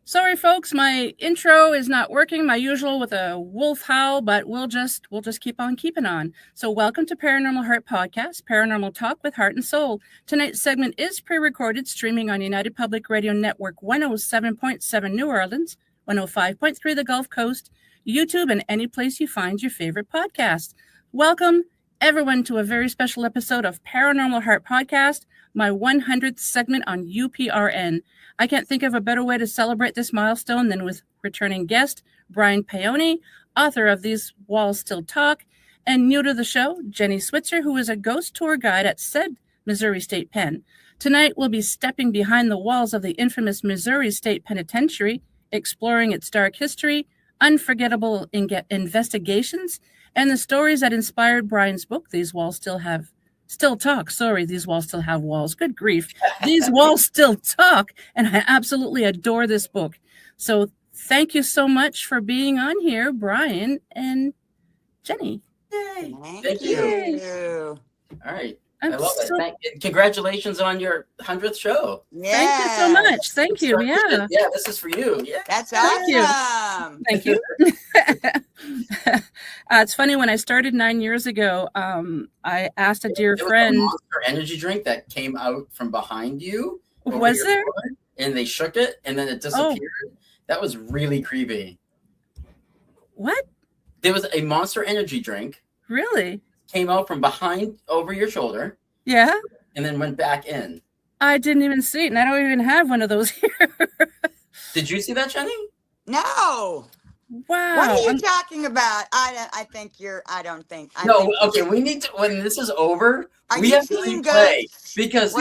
Sorry, folks, my intro is not working, my usual with a wolf howl, but we'll just keep on keeping on. So welcome to Paranormal Heart Podcast, Paranormal Talk with Heart and Soul. Tonight's segment is pre-recorded, streaming on United Public Radio Network 107.7 New Orleans, 105.3 the Gulf Coast, YouTube, and any place you find your favorite podcast. Welcome, everyone, to a very special episode of Paranormal Heart Podcast, my 100th segment on UPRN. I can't think of a better way to celebrate this milestone than with returning guest Brian Paone, author of These Walls Still Talk, and new to the show, Jenny Switzer, who is a ghost tour guide at said Missouri State Pen. Tonight, we'll be stepping behind the walls of the infamous Missouri State Penitentiary, exploring its dark history, unforgettable investigations, and the stories that inspired Brian's book, These Walls Still Talk. Sorry, These Walls Still Have Walls. Good grief. These Walls Still Talk. And I absolutely adore this book. So thank you so much for being on here, Brian and Jenny. Yay. Thank you. All right. I love it. Congratulations on your 100th show. Yeah. Thank you so much. Thank you. Yeah. Yeah, this is for you. Yeah. That's awesome. Thank you. It's funny, when I started 9 years ago, I asked a dear friend. There was a Monster energy drink that came out from behind you. Was there? And they shook it and then it disappeared. Oh. That was really creepy. What? There was a Monster energy drink. Really? Came out from behind over your shoulder. Yeah. And then went back in. I didn't even see it, and I don't even have one of those here. Did you see that, Jenny? No. Wow. What are you talking about? I don't think. Okay, we need to, when this is over, we have to replay. Because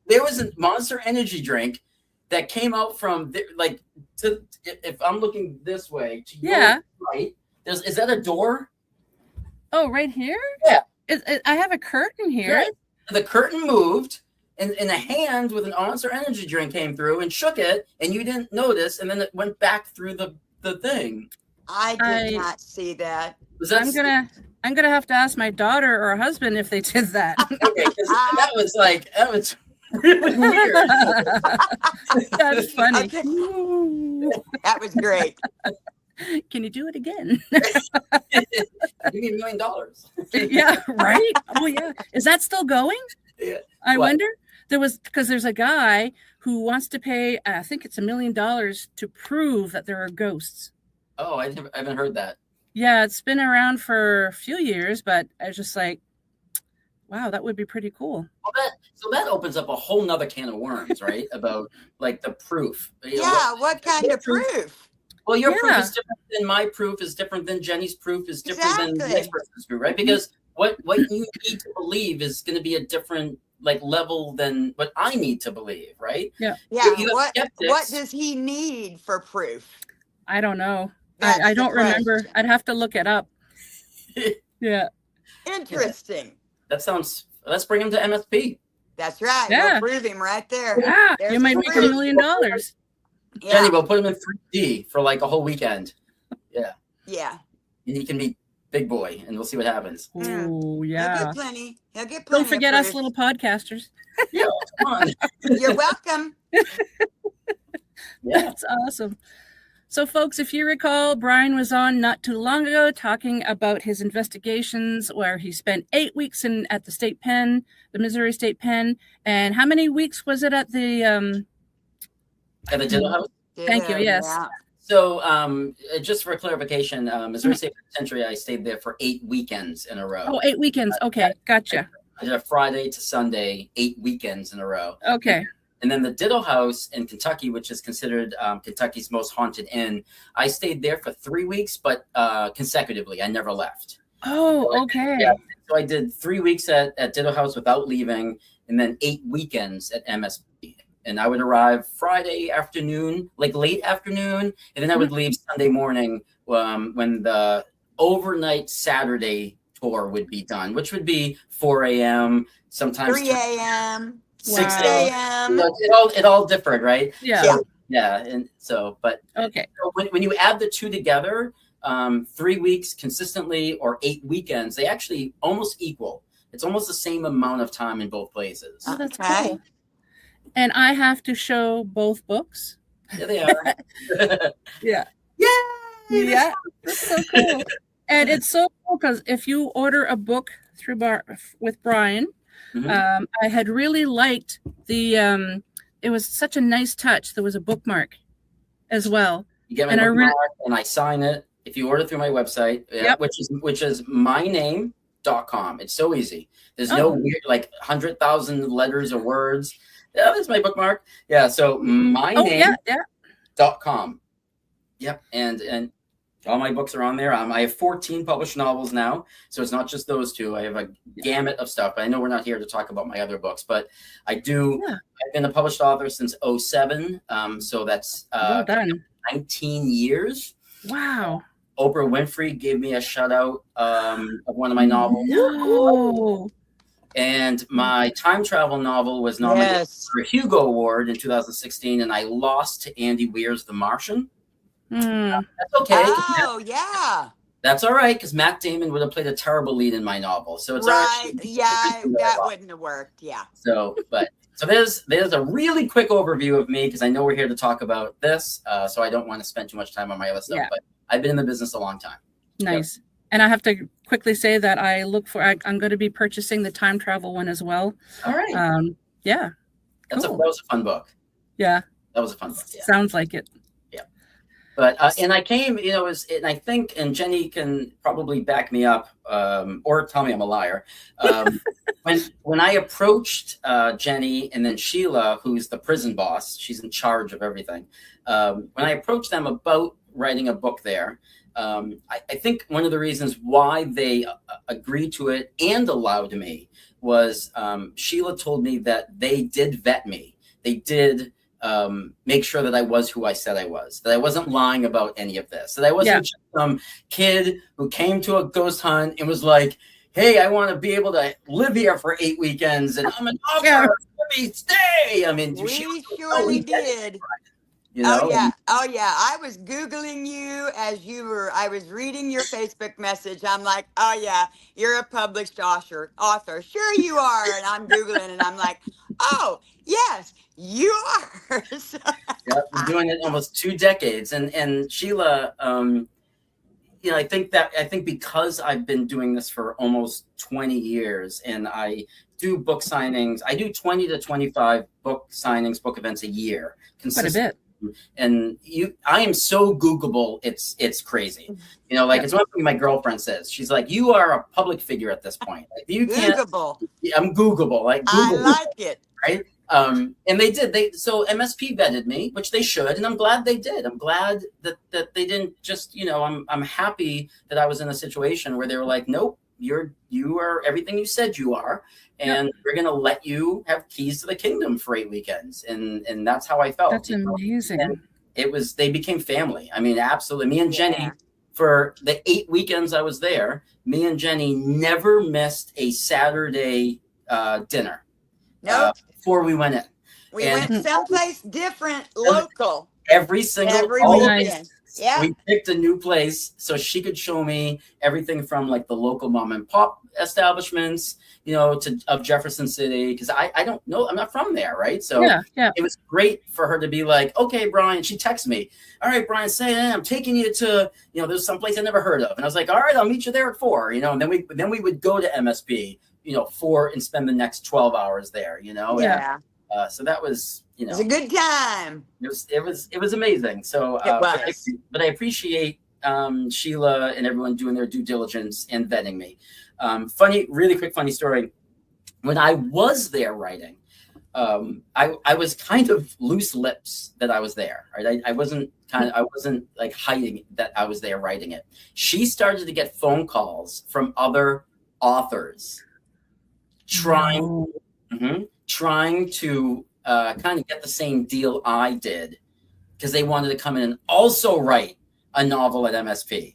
there was a Monster energy drink that came out from, if I'm looking this way, to your right, is that a door? Oh, right here? Yeah. I have a curtain here. Right. The curtain moved, and a hand with an Monster energy drink came through and shook it, and you didn't notice, and then it went back through the thing. I did not see that. I'm gonna have to ask my daughter or husband if they did that. Okay, that was really weird. That's funny. Okay. That was great. Can you do it again? Give me $1 million. Yeah, right? Oh, yeah. Is that still going? Yeah. I wonder. Because there's a guy who wants to pay, I think it's $1 million to prove that there are ghosts. Oh, I haven't heard that. Yeah, it's been around for a few years, but I was just like, wow, that would be pretty cool. Well, that opens up a whole nother can of worms, right? About like the proof. What kind of proof? Well, your proof is different than my proof, is different than Jenny's proof, is different than the next person's proof, right? Because what you need to believe is going to be a different level than what I need to believe, right? Yeah. What does he need for proof? I don't know. I don't remember. I'd have to look it up. Yeah. Interesting. Let's bring him to MSP. That's right. Yeah. We'll prove him right there. Yeah. You might make $1 million. Yeah. Jenny, we'll put him in 3D for a whole weekend. Yeah. Yeah. And he can be big boy, and we'll see what happens. Oh, yeah. He'll get plenty. Don't forget us little podcasters. Yeah, come on. You're welcome. Yeah. That's awesome. So, folks, if you recall, Brian was on not too long ago talking about his investigations, where he spent 8 weeks at the state pen, the Missouri State Pen. And how many weeks was it at the... At the Diddle House? Thank you, yes. Yeah. So, just for clarification, Missouri State Penitentiary, I stayed there for 8 weekends in a row. Oh, 8 weekends. Okay, gotcha. I did a Friday to Sunday, 8 weekends in a row. Okay. And then the Diddle House in Kentucky, which is considered Kentucky's most haunted inn, I stayed there for 3 weeks, but consecutively. I never left. Oh, okay. So I did 3 weeks at Diddle House without leaving, and then 8 weekends at MSP. And I would arrive Friday afternoon, late afternoon, and then I would leave Sunday morning when the overnight Saturday tour would be done, which would be 4 a.m., sometimes 3 a.m., 6 a.m. It all differed, right? Yeah. So, yeah. And so, but okay. So when you add the two together, 3 weeks consistently or 8 weekends, they actually almost equal. It's almost the same amount of time in both places. Oh, that's cool. And I have to show both books Here they are. Yeah. Yay! Yeah. That's so cool. And it's so cool because if you order a book through with Brian, I had really liked the it was such a nice touch. There was a bookmark as well. You get my bookmark and I sign it if you order through my website, which is myname.com. It's so easy. There's no weird 100,000 letters or words. Yeah, that's my bookmark. Yeah, so myname.com. Yep, and all my books are on there. I have 14 published novels now, so it's not just those two. I have a gamut of stuff. But I know we're not here to talk about my other books, but I do. Yeah. I've been a published author since 2007, so that's well done. 19 years. Wow. Oprah Winfrey gave me a shout out of one of my novels. No. And my time travel novel was nominated for a Hugo Award in 2016, and I lost to Andy Weir's The Martian. That's okay. Oh, yeah. That's all right, because Matt Damon would have played a terrible lead in my novel. So it's right. Yeah, that wouldn't have worked. Yeah. So there's a really quick overview of me, because I know we're here to talk about this. So I don't want to spend too much time on my other stuff. Yeah. But I've been in the business a long time. Nice. Yep. And I have to quickly say that I'm going to be purchasing the time travel one as well. All right. Yeah. That was a fun book. Yeah. That was a fun book. Yeah. Sounds like it. Yeah. But and I came, and I think, and Jenny can probably back me up, or tell me I'm a liar. When I approached Jenny and then Sheila, who's the prison boss, she's in charge of everything. When I approached them about writing a book there, I think one of the reasons why they agreed to it and allowed me was Sheila told me that they did vet me. They did make sure that I was who I said I was, that I wasn't lying about any of this, that I wasn't just some kid who came to a ghost hunt and was like, hey, I want to be able to live here for 8 weekends and I'm an author. Let me stay. I mean, we surely did. You know? Oh yeah. I was Googling you as I was reading your Facebook message. I'm like, oh yeah, you're a published author. Sure you are. And I'm Googling and I'm like, oh yes, you are. Yeah, I'm doing it almost 2 decades. And Sheila, I think because I've been doing this for almost 20 years and I do book signings, I do 20 to 25 book signings, book events a year. Quite a bit. And I am so Googleable, it's crazy. It's one thing my girlfriend says. She's like, you are a public figure at this point. Like, you Googleable. I'm Googleable. Like, Google, I like it. Right? And they did. So MSP vetted me, which they should, and I'm glad they did. I'm glad that they didn't just, I'm happy that I was in a situation where they were like, nope, you are everything you said you are. And we're going to let you have keys to the kingdom for 8 weekends. And that's how I felt. That's amazing. And they became family. I mean, absolutely. Me and Jenny, for the 8 weekends I was there, me and Jenny never missed a Saturday dinner. Nope. Before we went in. We went someplace different, local. Every weekend. Yeah. We picked a new place so she could show me everything from like the local mom and pop establishments, of Jefferson City, because I don't know, I'm not from there, right? So it was great for her to be like, okay, Brian, she texted me, all right, Brian, I'm taking you to, there's some place I never heard of. And I was like, all right, I'll meet you there at 4, and then we would go to MSP, 4 and spend the next 12 hours there, Yeah. So that was, it was a good time. It was amazing. So, but I appreciate Sheila and everyone doing their due diligence and vetting me. Really quick funny story. When I was there writing, I was kind of loose lips that I was there. Right, I wasn't like hiding that I was there writing it. She started to get phone calls from other authors trying to kind of get the same deal I did, because they wanted to come in and also write a novel at MSP.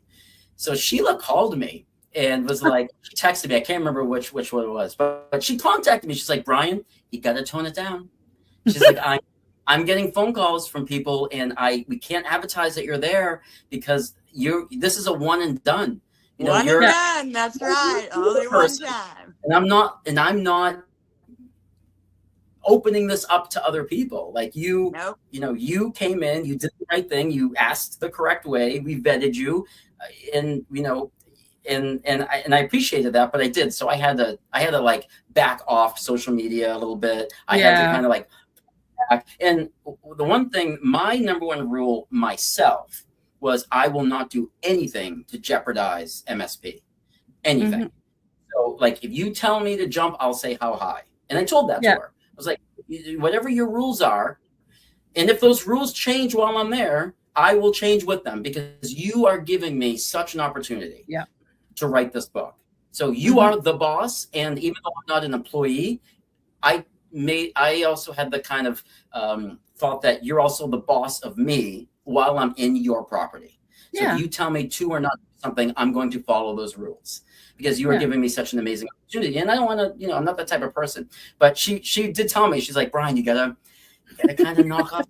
So Sheila called me and was like, she texted me, I can't remember which one it was, but she contacted me. She's like, Brian, you got to tone it down. She's like, I'm getting phone calls from people and we can't advertise that you're there because this is a one and done. One and done. That's right. Only one time. And I'm not opening this up to other people. Like you came in, you did the right thing, you asked the correct way, we vetted you, and I appreciated that, but I did. So I had to like back off social media a little bit. I had to kind of like back. And the one thing, my number one rule myself was I will not do anything to jeopardize MSP. Anything. So like if you tell me to jump, I'll say how high. And I told that to her. I was like, whatever your rules are, and if those rules change while I'm there, I will change with them, because you are giving me such an opportunity to write this book. So you are the boss, and even though I'm not an employee, I also had the kind of thought that you're also the boss of me while I'm in your property. So if you tell me to or not something, I'm going to follow those rules, because you are giving me such an amazing opportunity. And I don't want to, I'm not that type of person. But she did tell me, she's like, Brian, you gotta kind of knock off.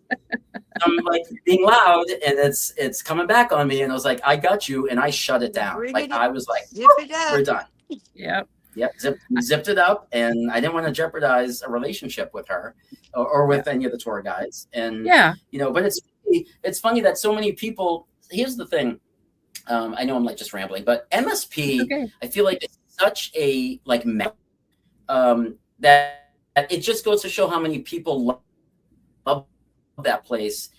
I'm like being loud, and it's coming back on me. And I was like, I got you, and I shut it down. I was like, we're done. Yep. Zipped it up, and I didn't want to jeopardize a relationship with her or with any of the tour guides. And but it's funny that so many people. Here's the thing. I know I'm like just rambling, but MSP, I feel like it's such a like that it just goes to show how many people love that place.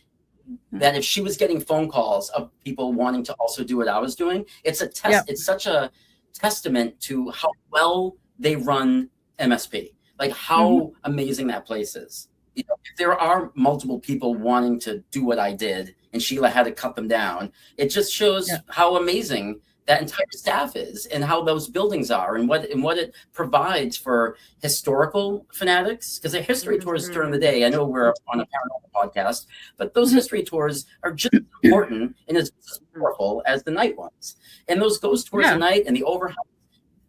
That if she was getting phone calls of people wanting to also do what I was doing, it's a test. It's such a testament to how well they run MSP, like how amazing that place is. If there are multiple people wanting to do what I did, and Sheila had to cut them down, it just shows how amazing that entire staff is, and how those buildings are, and what it provides for historical fanatics. Because the history tours during the day, I know we're on a paranormal podcast, but those history tours are just as important and as powerful as the night ones. And those ghost tours at night and the overhead,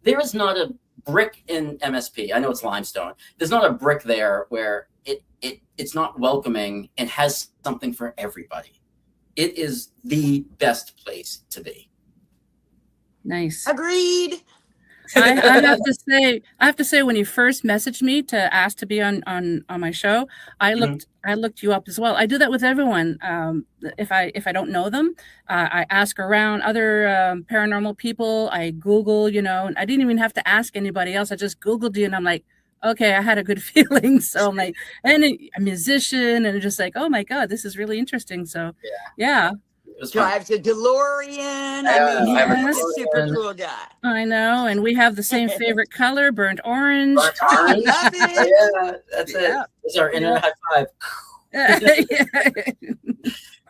there is not a brick in MSP. I know it's limestone. There's not a brick there where it's not welcoming and has something for everybody. It is the best place to be. Nice. Agreed. I have to say, when you first messaged me to ask to be on my show, I looked you up as well. I do that with everyone. If I don't know them, I ask around other paranormal people. I Google, and I didn't even have to ask anybody else. I just Googled you, and I'm like, okay, I had a good feeling. So I'm like, and a musician, and just like, oh my God, this is really interesting. So yeah. Drives a DeLorean. He's a super cool guy. I know, and we have the same favorite color, burnt orange. Love it. Yeah, that's it. It's our internet high five.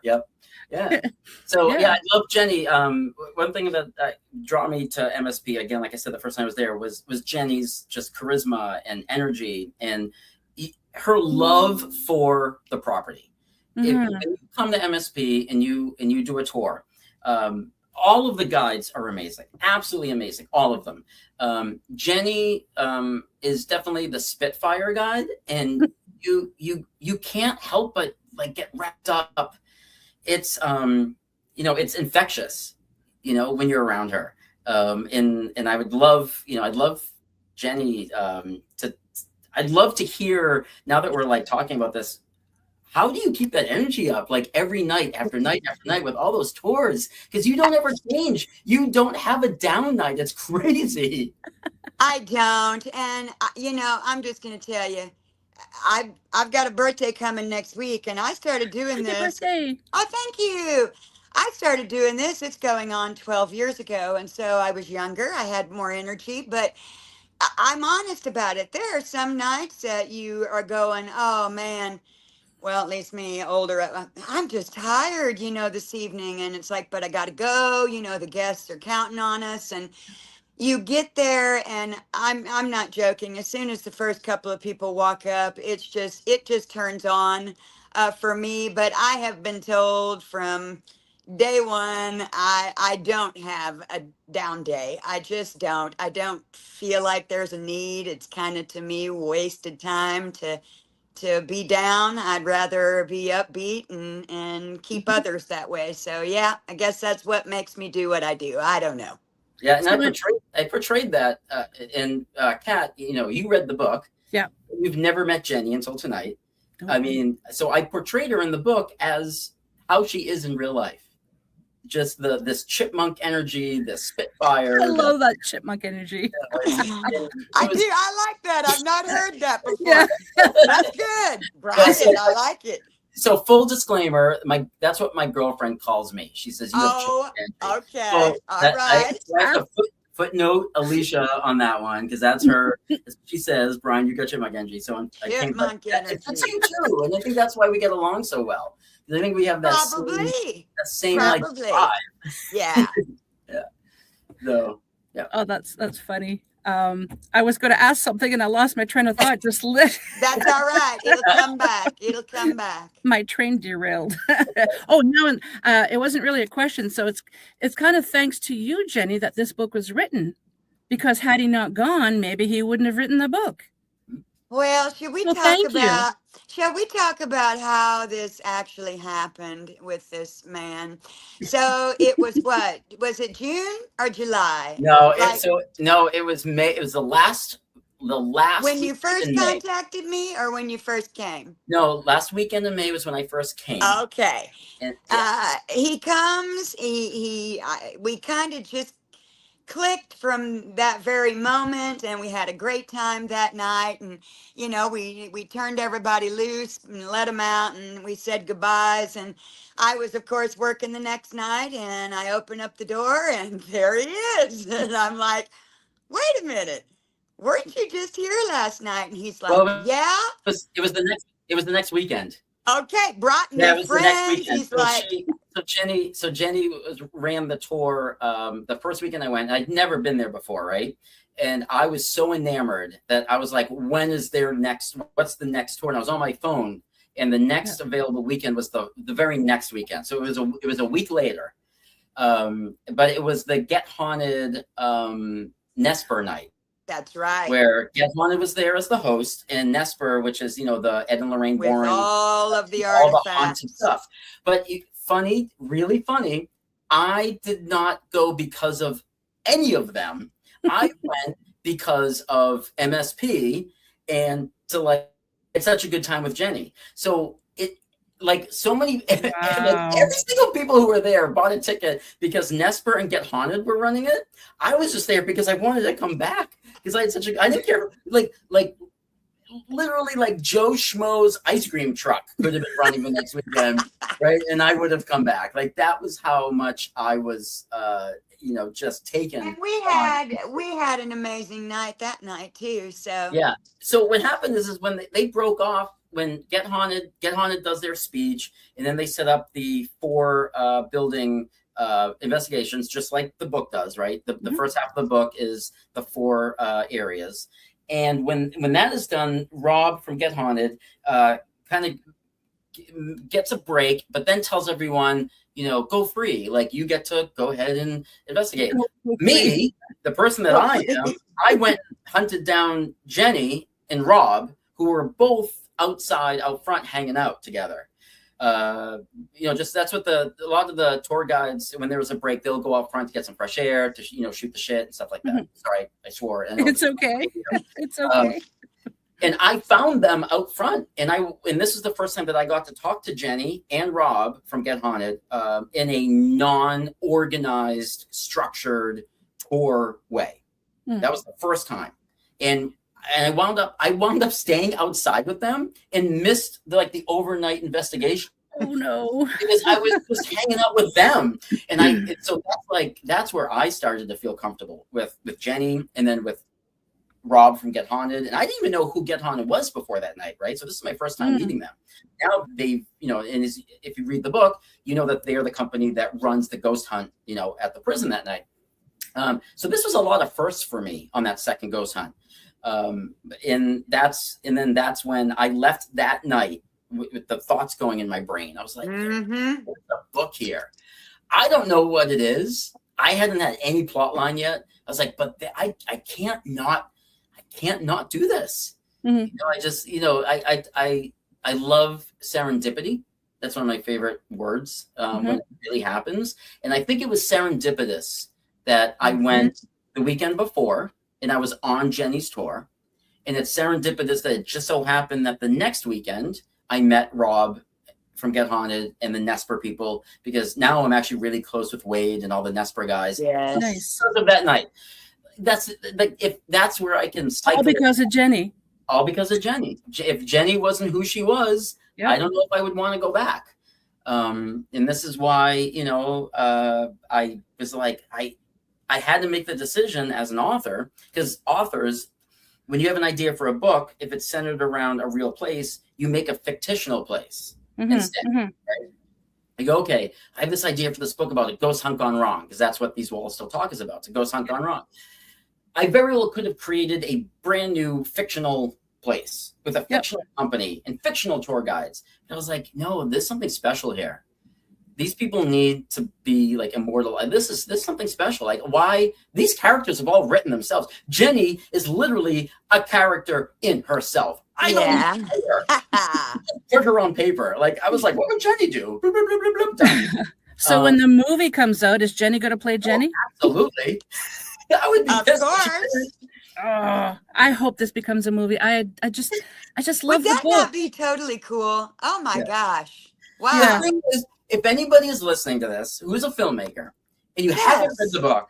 Yep. Yeah. So I love Jenny. One thing that draw me to MSP, again, like I said, the first time I was there was Jenny's just charisma and energy, and her love for the property. If you come to MSP and you do a tour, all of the guides are amazing, absolutely amazing, all of them. Jenny is definitely the Spitfire guide, and you can't help but like get wrapped up. It's it's infectious, when you're around her. And I would love, I'd love Jenny I'd love to hear, now that we're like talking about this, how do you keep that energy up like every night after night after night with all those tours? Because you don't ever change. You don't have a down night. It's crazy. I don't. And, I'm just going to tell you, I've got a birthday coming next week, and I started doing this. Happy birthday. Oh, thank you. I started doing this. It's going on 12 years ago. And so I was younger. I had more energy, but I'm honest about it. There are some nights that you are going, oh, man. Well, at least me, older, I'm just tired, this evening. And it's like, but I got to go. The guests are counting on us. And you get there, and I'm not joking. As soon as the first couple of people walk up, it just turns on for me. But I have been told from day one, I don't have a down day. I just don't. I don't feel like there's a need. It's kind of, to me, wasted time to be down. I'd rather be upbeat and keep others that way. So yeah, I guess that's what makes me do what I do. I don't know. Yeah, and I portrayed that. And Kat, you read the book. Yeah. You've never met Jenny until tonight. Nope. I mean, so I portrayed her in the book as how she is in real life. Just this chipmunk energy, this spitfire. I love that chipmunk energy. I like that. I've not heard that before. Yeah. That's good, Brian. I like it. So full disclaimer, that's what my girlfriend calls me. She says, "You have chipmunk energy." Okay. So All right. I have to footnote Alicia on that one because that's her. She says, "Brian, you got chipmunk energy." So Chipmunk energy. That's you too, and I think that's why we get along so well. I think we have that same like vibe. Yeah. Yeah. So yeah. Oh, that's funny. I was going to ask something and I lost my train of thought. Just lit. That's all right. It'll come back. It'll come back. My train derailed. Oh no, it wasn't really a question. So it's kind of thanks to you, Jenny, that this book was written, because had he not gone, maybe he wouldn't have written the book. Well, shall we talk about how this actually happened with this man? So it was what? Was it June or July? No, it was May. It was the last when you first contacted me or when you first came? No, last weekend in May was when I first came. Okay. And, he comes, we kind of just clicked from that very moment, and we had a great time that night, and we turned everybody loose and let them out, and we said goodbyes, and I was of course working the next night, and I open up the door and there he is, and I'm like, wait a minute, weren't you just here last night? And he's like, yeah. It was the next weekend. Okay, brought new friends. He's like, So Jenny ran the tour. The first weekend I went, I'd never been there before, right? And I was so enamored that I was like, when is their next? What's the next tour? And I was on my phone, and the next available weekend was the very next weekend. So it was a week later, but it was the Get Haunted Nesper night. That's right. Where Get Haunted was there as the host, and Nesper, which is the Ed and Lorraine with Warren, all of the artifacts, all the haunted stuff. But funny, really funny. I did not go because of any of them. I went because of MSP and to it's such a good time with Jenny. So so many, every single people who were there bought a ticket because Nesper and Get Haunted were running it. I was just there because I wanted to come back because I didn't care, literally Joe Schmo's ice cream truck could have been running the next weekend, right? And I would have come back. That was how much I was, just taken. And we had an amazing night that night too. So yeah. So what happened is when they broke off, when Get Haunted does their speech, and then they set up the 4 building investigations, just like the book does, right? The first half of the book is the 4 areas. And when that is done, Rob from Get Haunted kind of gets a break, but then tells everyone, go free. You get to go ahead and investigate. Me, the person that I am, I went and hunted down Jenny and Rob, who were both out front hanging out together. That's what a lot of the tour guides, when there was a break, they'll go out front to get some fresh air, to shoot the shit and stuff like that. Sorry, I swore. It's okay. It's okay. And I found them out front, and this is the first time that I got to talk to Jenny and Rob from Get Haunted in a non-organized, structured tour way. That was the first time, and I wound up staying outside with them and missed the overnight investigation. Oh no! Because I was just hanging out with them, and so that's where I started to feel comfortable with Jenny, and then with Rob from Get Haunted, and I didn't even know who Get Haunted was before that night, right? So this is my first time meeting them. Now they, and if you read the book, you know that they are the company that runs the ghost hunt, at the prison that night. So this was a lot of firsts for me on that second ghost hunt. And that's when I left that night with the thoughts going in my brain. I was like, there's a book here. I don't know what it is. I hadn't had any plot line yet. I was like, but I can't not do this. I love serendipity. That's one of my favorite words when it really happens. And I think it was serendipitous that I went the weekend before, and I was on Jenny's tour, And it's serendipitous that it just so happened that the next weekend I met Rob from Get Haunted and the Nesper people, because now I'm actually really close with Wade and all the Nesper guys. Yes. Nice. Because of that night. That's like, if that's where I can cycle. All because of Jenny. All because of Jenny. If Jenny wasn't who she was, Yep. I don't know if I would want to go back. And this is why, I was like, I had to make the decision as an author, because authors, when you have an idea for a book, if it's centered around a real place, you make a fictional place instead. Right? You go, okay, I have this idea for this book about a ghost hunt gone wrong, because that's what These Walls Still Talk is about. It's a ghost hunt gone wrong. I very well could have created a brand new fictional place with a fictional company and fictional tour guides. And I was like, no, there's something special here. These people need to be like immortal. And this is something special. Like, why? These characters have all written themselves. Jenny is literally a character in herself. I don't need her. Put her on paper. Like, I was like, what would Jenny do? Bloop, bloop, bloop, bloop, bloop. So when the movie comes out, is Jenny going to play Jenny? Absolutely. I would be Of course. Oh, I hope this becomes a movie. I just love Would the that book. not be totally cool? Oh my gosh. Wow. The thing is, if anybody is listening to this who's a filmmaker and you haven't read the book,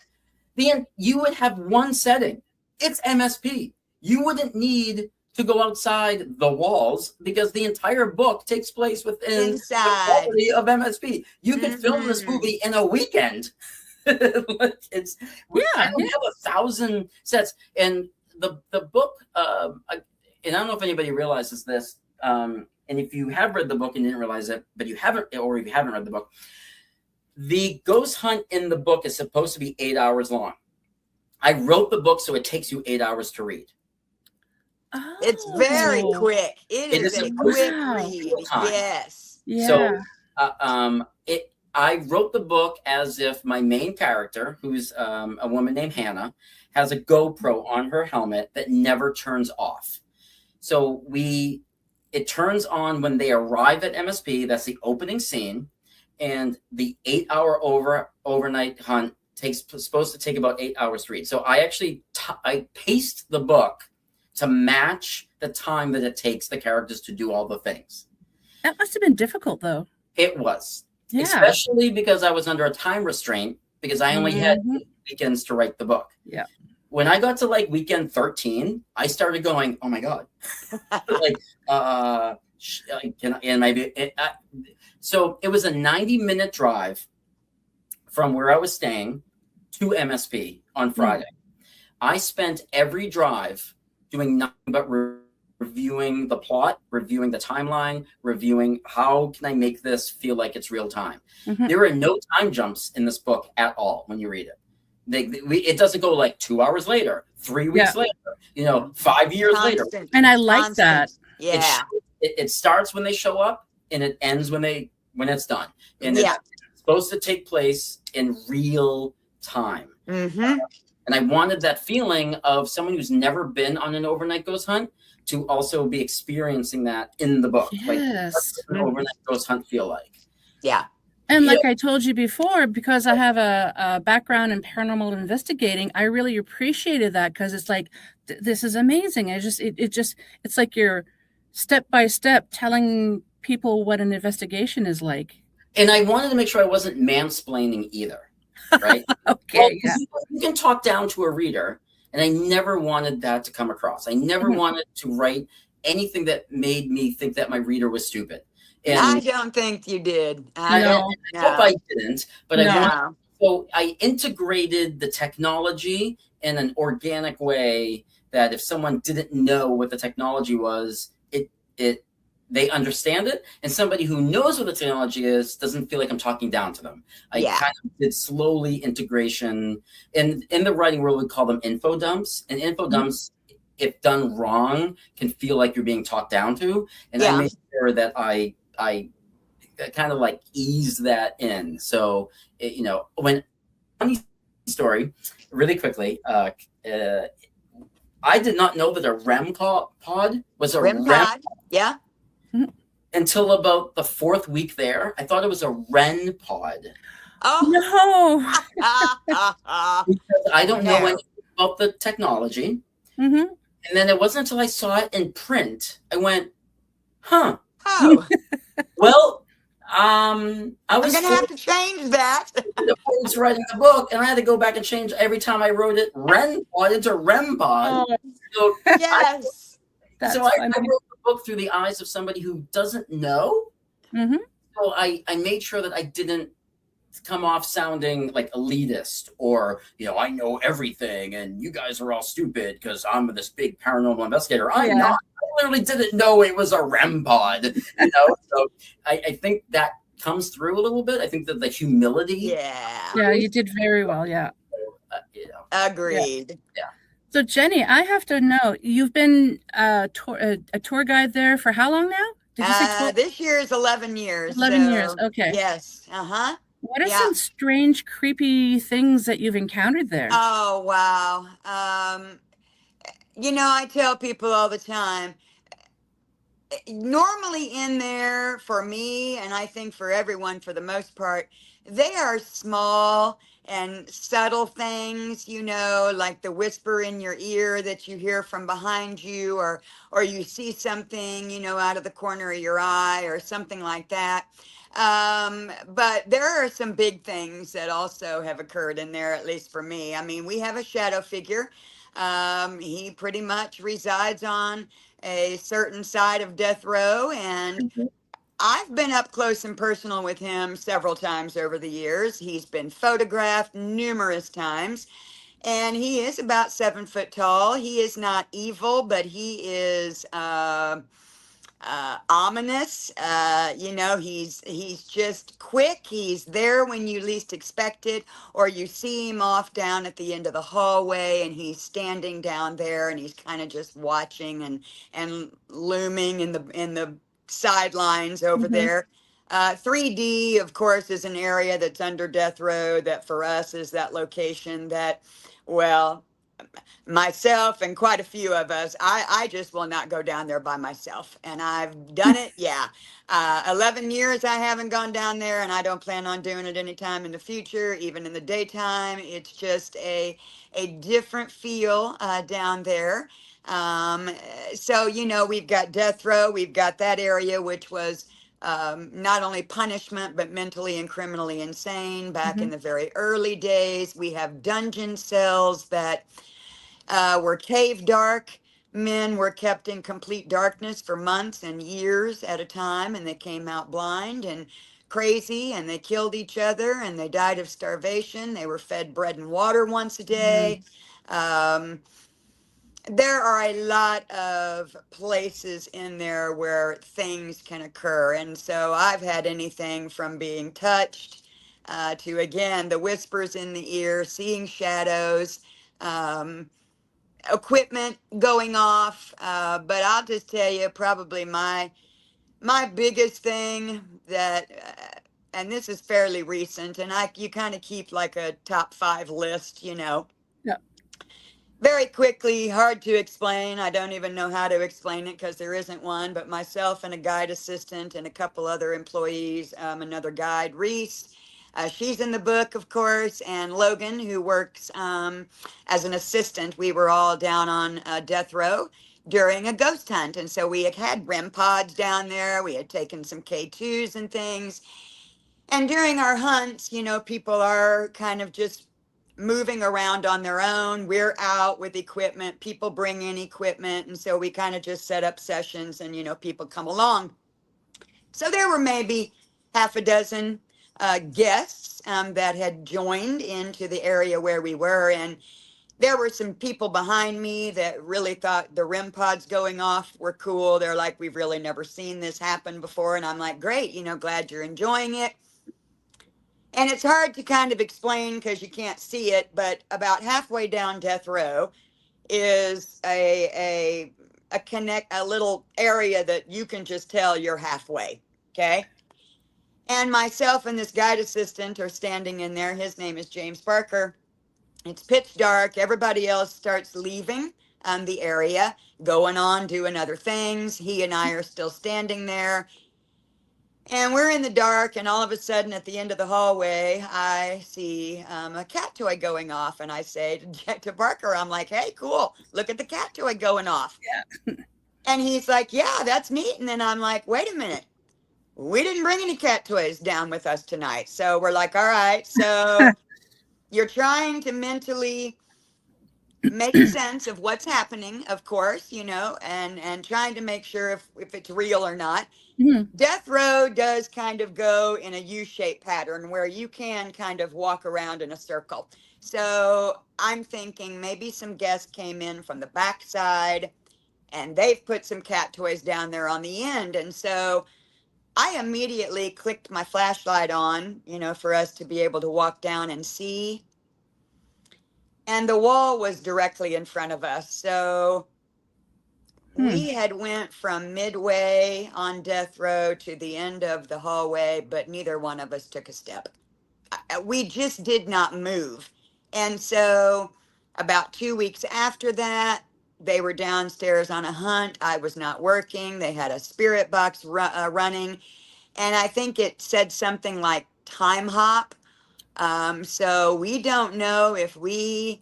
then you would have one setting. It's MSP. You wouldn't need to go outside the walls, because the entire book takes place within the quality of MSP. You could film this movie in a weekend. We have 1,000 sets, and the book. And I don't know if anybody realizes this. And if you have read the book and didn't realize it, but you haven't, or if you haven't read the book, the ghost hunt in the book is supposed to be 8 hours long. I wrote the book so it takes you 8 hours to read. Oh. It's very quick. It is a quick read. Yes. Yeah. So I wrote the book as if my main character, who's a woman named Hannah, has a GoPro on her helmet that never turns off. So it turns on when they arrive at MSP. That's the opening scene. And the 8 hour overnight hunt supposed to take about 8 hours to read. So I actually I paced the book to match the time that it takes the characters to do all the things. That must have been difficult, though. It was. Yeah. Especially because I was under a time restraint, because I only had weekends to write the book. Yeah. When I got to like weekend 13, I started going, oh my God. So it was a 90-minute drive from where I was staying to MSP on Friday. I spent every drive doing nothing but reviewing the plot, reviewing the timeline, reviewing how can I make this feel like it's real time. There are no time jumps in this book at all when you read it. It doesn't go like 2 hours later, 3 weeks later, 5 years later. And I like that. Yeah. It starts when they show up and it ends when it's done. And it's supposed to take place in real time. And I wanted that feeling of someone who's never been on an overnight ghost hunt to also be experiencing that in the book. Yes. Like, what does an overnight ghost hunt feel like? Yeah. And like I told you before, because I have a background in paranormal investigating, I really appreciated that, because it's like, this is amazing. It's like you're step by step telling people what an investigation is like. And I wanted to make sure I wasn't mansplaining either. Right? Okay. You can talk down to a reader, and I never wanted that to come across. I never wanted to write anything that made me think that my reader was stupid. And I don't think you did. I hope I didn't, but so I integrated the technology in an organic way that if someone didn't know what the technology was, they understand it, and somebody who knows what the technology is doesn't feel like I'm talking down to them. I kind of did slowly integration. And in the writing world, we call them info dumps. And info dumps, if done wrong, can feel like you're being talked down to. And I made sure that I kind of like ease that in. So, when funny story, really quickly, I did not know that a REM pod was a REM pod. Yeah. Until about the 4th week there. I thought it was a REN pod. Oh no! Because I don't know anything about the technology. And then it wasn't until I saw it in print, I went, huh. Oh, Well, I I'm was going to have to change that. the points writing the book, and I had to go back and change every time I wrote it REM-pod into REM-pod. Oh, So Yes. that's I funny. wrote the book through the eyes of somebody who doesn't know. Mm-hmm. So I made sure that I didn't come off sounding like elitist or, I know everything and you guys are all stupid because I'm this big paranormal investigator. I'm not. I literally didn't know it was a REM pod, So I think that comes through a little bit. I think that the humility. Yeah, you did very well. Yeah. Agreed. Yeah. So Jenny, I have to know, you've been a tour guide there for how long now? Did you say 12? This year is 11 years. 11 years. Okay. Yes. Uh-huh. What are some strange, creepy things that you've encountered there? Oh, wow. I tell people all the time, normally in there for me, and I think for everyone for the most part, they are small and subtle things, like the whisper in your ear that you hear from behind you, or you see something, out of the corner of your eye or something like that. But there are some big things that also have occurred in there, at least for me. I mean, we have a shadow figure. He pretty much resides on a certain side of death row, and I've been up close and personal with him several times over the years. He's been photographed numerous times, and he is about 7 foot tall. He is not evil, but he is ominous. He's just quick. He's there when you least expect it, or you see him off down at the end of the hallway, and he's standing down there, and he's kind of just watching and looming in the sidelines over there. 3D, of course, is an area that's under death row that for us is that location that, well, myself and quite a few of us, I just will not go down there by myself. And I've done it. 11 years I haven't gone down there, and I don't plan on doing it anytime in the future, even in the daytime. It's just a different feel down there. So, we've got death row. We've got that area, which was not only punishment, but mentally and criminally insane back in the very early days. We have dungeon cells that were cave dark. Men were kept in complete darkness for months and years at a time, and they came out blind and crazy, and they killed each other, and they died of starvation. They were fed bread and water once a day. There are a lot of places in there where things can occur. And so I've had anything from being touched to, again, the whispers in the ear, seeing shadows, equipment going off. But I'll just tell you, probably my biggest thing that, and this is fairly recent, and you kind of keep like a top 5 list, Yeah. Very quickly, hard to explain. I don't even know how to explain it because there isn't one, but myself and a guide assistant and a couple other employees, another guide, Reese, she's in the book, of course, and Logan, who works as an assistant. We were all down on death row during a ghost hunt. And so we had REM pods down there. We had taken some K2s and things. And during our hunts, people are kind of just moving around on their own. We're out with equipment. People bring in equipment. And so we kind of just set up sessions and, people come along. So there were maybe half a dozen guests that had joined into the area where we were. And there were some people behind me that really thought the REM pods going off were cool. They're like, we've really never seen this happen before. And I'm like, great, glad you're enjoying it. And it's hard to kind of explain because you can't see it, but about halfway down death row is a little area that you can just tell you're halfway, okay? And myself and this guide assistant are standing in there. His name is James Parker. It's pitch dark. Everybody else starts leaving the area, going on, doing other things. He and I are still standing there. And we're in the dark, and all of a sudden at the end of the hallway, I see a cat toy going off. And I say to Barker, I'm like, hey, cool, look at the cat toy going off. Yeah. And he's like, yeah, that's neat. And then I'm like, wait a minute. We didn't bring any cat toys down with us tonight. So we're like, all right. So you're trying to mentally make sense of what's happening, of course, and trying to make sure if it's real or not. Mhm. Death Row does kind of go in a U-shaped pattern where you can kind of walk around in a circle. So I'm thinking maybe some guests came in from the backside and they've put some cat toys down there on the end. And so I immediately clicked my flashlight on, for us to be able to walk down and see. And the wall was directly in front of us. So we had went from midway on Death Row to the end of the hallway, but neither one of us took a step. We just did not move. And so about 2 weeks after that, they were downstairs on a hunt. I was not working. They had a spirit box running. And I think it said something like time hop. So we don't know if we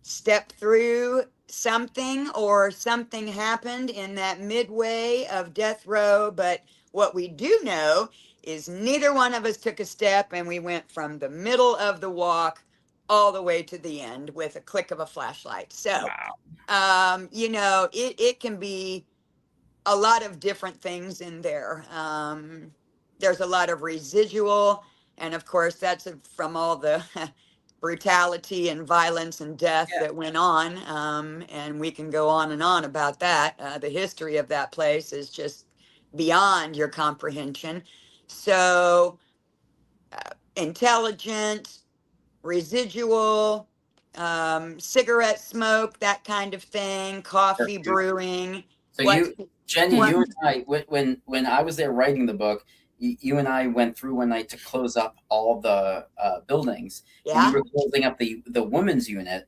stepped through something or something happened in that midway of Death Row. But what we do know is neither one of us took a step, and we went from the middle of the walk all the way to the end with a click of a flashlight. So, it can be a lot of different things in there. There's a lot of residual, and of course that's from all the brutality and violence and death that went on. And we can go on and on about that. The history of that place is just beyond your comprehension. So intelligent, residual, cigarette smoke, that kind of thing, coffee brewing. So Jenny, you and I, when I was there writing the book, you and I went through one night to close up all the buildings. Yeah. We were closing up the women's unit.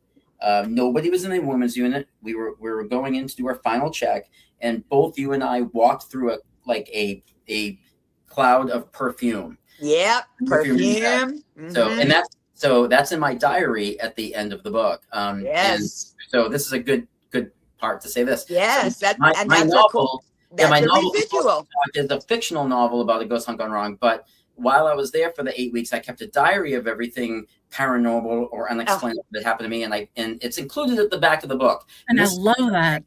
Nobody was in the women's unit. We were going in to do our final check, and both you and I walked through a cloud of perfume. Yep, perfume. Mm-hmm. So that's in my diary at the end of the book. Yes. So this is a good part to say this. Yes, so my novel. My novel residual. is a fictional novel about a ghost hunt gone wrong. But while I was there for the 8 weeks, I kept a diary of everything paranormal or unexplainable that happened to me, and it's included at the back of the book. And I love that.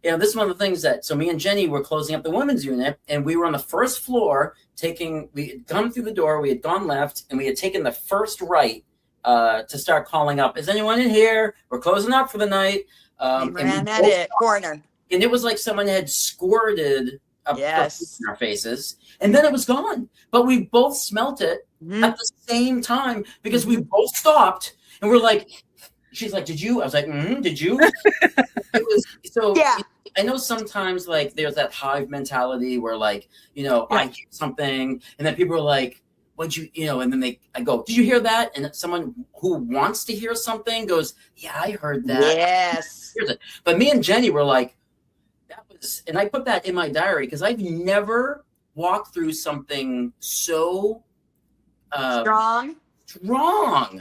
This is one of the things so me and Jenny were closing up the women's unit, and we were on the first floor we had come through the door, we had gone left, and we had taken the first right to start calling up, is anyone in here? We're closing up for the night. We ran at it, corner. And it was like someone had squirted a perfume in our faces, and then it was gone. But we both smelt it at the same time because we both stopped, and we're like, she's like, did you? I was like, did you? It was so. Yeah. I know sometimes there's that hive mentality where I hear something, and then people are like, what'd you, and then I go, did you hear that? And someone who wants to hear something goes, yeah, I heard that. Yes. But me and Jenny were like, and I put that in my diary because I've never walked through something so strong.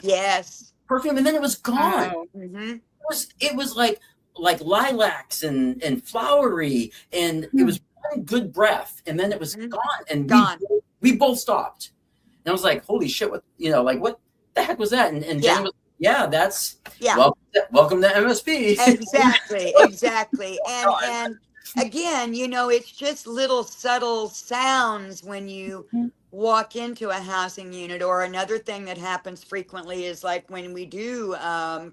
Yes. Perfume, and then it was gone. Oh. Mm-hmm. It was like lilacs and flowery, and it was one good breath, and then it was gone. And we both stopped. And I was like, holy shit, what what the heck was that? And Jenny was, that's welcome to MSP. Exactly. And again, it's just little subtle sounds when you walk into a housing unit. Or another thing that happens frequently is when we do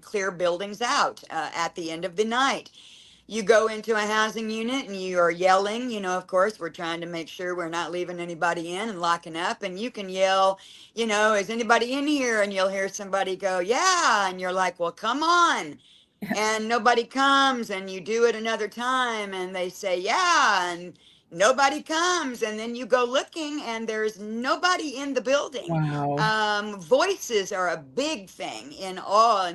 clear buildings out at the end of the night. You go into a housing unit and you are yelling, of course, we're trying to make sure we're not leaving anybody in and locking up. And you can yell, is anybody in here? And you'll hear somebody go, yeah. And you're like, well, come on. And nobody comes, and you do it another time and they say, yeah. And nobody comes. And then you go looking and there's nobody in the building. Wow. Voices are a big thing in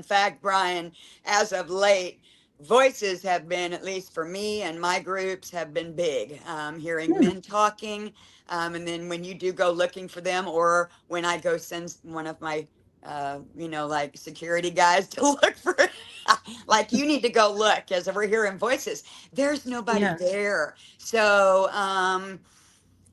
fact, Brian, as of late, voices have been, at least for me and my groups, have been big. Hearing men talking, and then when you do go looking for them, or when I go send one of my, like security guys to look for, like, you need to go look, as we're hearing voices. There's nobody Yes. there. So,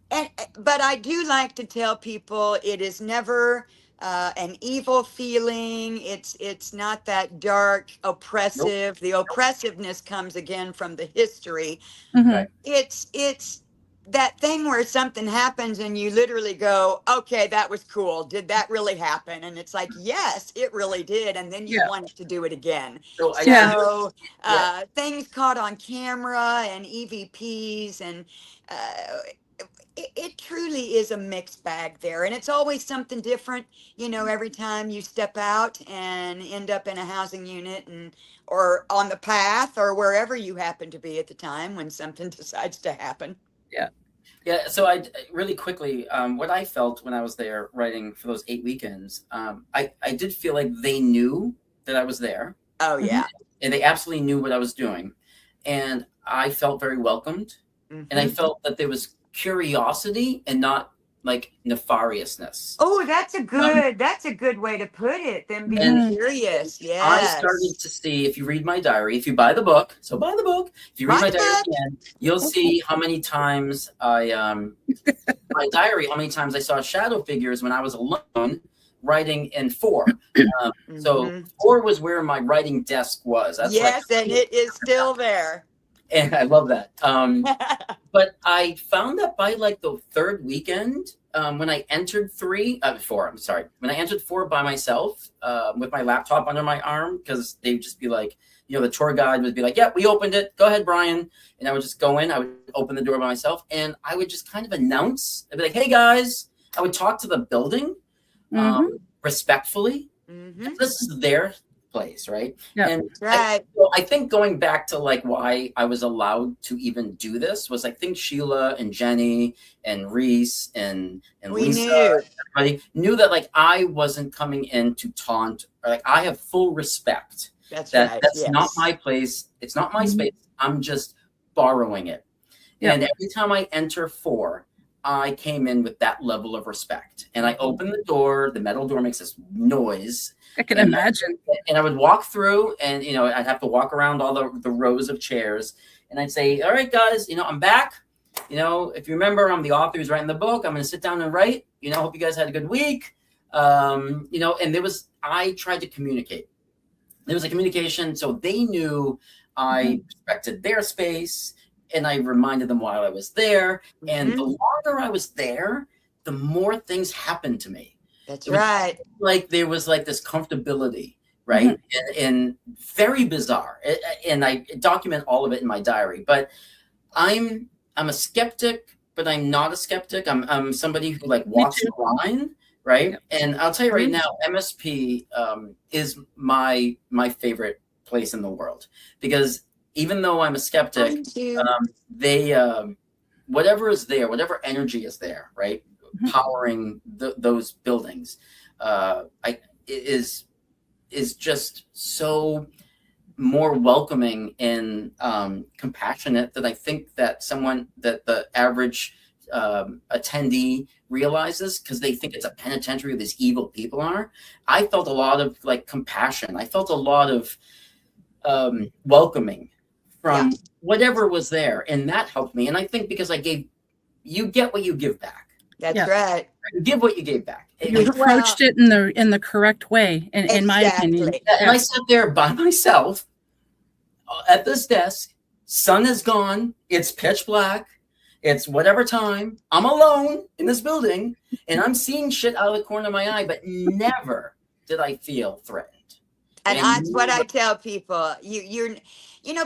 but I do like to tell people it is never an evil feeling. It's not that dark, oppressive. The oppressiveness comes again from the history. Mhm. Right. It's that thing where something happens and you literally go, okay, that was cool. Did that really happen? And it's like, yes, it really did. And then you Yeah. want to do it again. So Yeah. So Yeah. things caught on camera and EVPs, and it truly is a mixed bag there. And it's always something different, every time you step out and end up in a housing unit, and or on the path, or wherever you happen to be at the time when something decides to happen. Yeah, so I really quickly, what I felt when I was there writing for those 8 weekends, I did feel like they knew that I was there, Oh yeah. and they absolutely knew what I was doing, and I felt very welcomed, and I Mhm. felt that there was curiosity and not like nefariousness. Oh, that's a good way to put it. Them being And curious. I started Yes. to see, if you read my diary, if you buy the book, so buy the book. If you read Buy my the diary book. again, you'll see how many times my diary, how many times I saw shadow figures when I was alone writing in 4. So Mhm. 4 was where my writing desk was. That's Yes, and it is still there. and I love that. But I found that by like the 3rd weekend, when I entered 4, I'm sorry, when I entered 4 by myself, with my laptop under my arm, because they'd just be like, the tour guide would be like, yeah, we opened it. Go ahead, Brian. And I would just go in, I would open the door by myself, and I would just kind of announce, I'd be like, hey guys, I would talk to the building, respectfully. Mhm. This is their place, right? Yeah. And Right. I think going back to like why I was allowed to even do this was, I think Sheila and Jenny and Reese and We Lisa, knew. everybody knew that like I wasn't coming in to taunt, or like I have full respect That's that right. that's Yes. not my place. It's not my Mhm. space. I'm just borrowing it. Yeah. And every time I enter 4, I came in with that level of respect. And I open the door, the metal door makes this noise. I can And- imagine. And I would walk through, and I'd have to walk around all the rows of chairs, and I'd say, all right guys, I'm back. If you remember, I'm the author who's writing the book. I'm going to sit down and write. Hope you guys had a good week. And I tried to communicate. There was a communication, so they knew I respected their space, and I reminded them while I was there. And the longer I was there, the more things happened to me. That's right. Like there was like this comfortability, right? And very bizarre. And I document all of it in my diary. But I'm a skeptic, but I'm not a skeptic. I'm somebody who like walks the line, right? And I'll tell you right now, MSP is my favorite place in the world, because even though I'm a skeptic, Mine too. they whatever is there, whatever energy is there, right, powering those buildings, is just so more welcoming and compassionate that I think that the average attendee realizes, because they think it's a penitentiary where these evil people are. I felt a lot of like compassion. I felt a lot of welcoming from whatever was there, and that helped me. And I think because you get what you give back. That's Yeah. right. You give what you gave back. You approached it in the correct way, in my opinion. Exactly. And I sat there by myself at this desk. Sun is gone. It's pitch black. It's whatever time. I'm alone in this building, and I'm seeing shit out of the corner of my eye, but never did I feel threatened. And that's what I tell people.